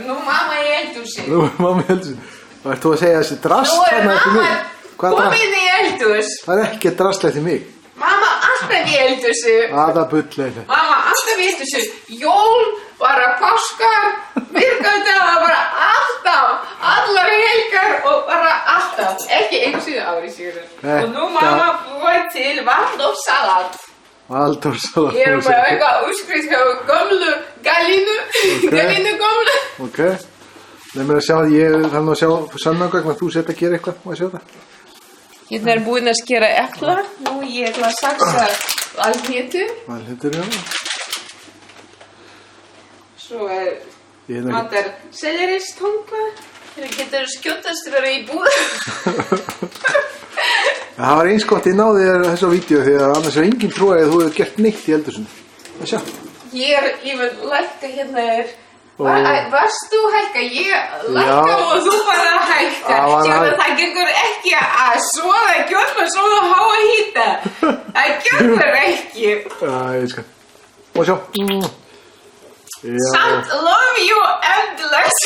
Nú mamma í eldhúsi. Nú er mamma í eldhúsi. Hvað ert þú að segja þessi drast þarna eftir mig? Komin í eldhús. Það er ekki drast eftir mig. Mamma alltaf í eldhúsi. Aða bulllega. Mamma alltaf í eldhúsi. Jól, bara páskar, virkadag, bara alltaf. Allar helgar og bara alltaf. Ekki einu sinni ári síðan. Og nú mamma búið til Waldorfsalat. Waldorfsalat. Ég er bara eitthvað útskrift hjá gömlu galínu. Galínu gömlu. Ok. Leið mér að sjá, ég þarf nú að sjá sönnagögn að þú sett að gera eitthvað. Má ég sjá það? Hérna er búinn að skera epla. Nú ég ætla að saksa valhnetu. Valhnetur, já. Svo vantar selleristanga. Það getur skjótast að vera í búð. Það var eins gott ég náði þér þessu á vídeo því að annars er engin trúið að þú hefur gert neitt í eldhúsinu. Það sjá. Ég vil lækka hérna varst þú hækka? Ég lækka og þú bara hækka. Það gengur ekki að soða gjöfna svona háa hýta. Það gengur ekki. Já, ég skal. Og sjá. Samt love you endless.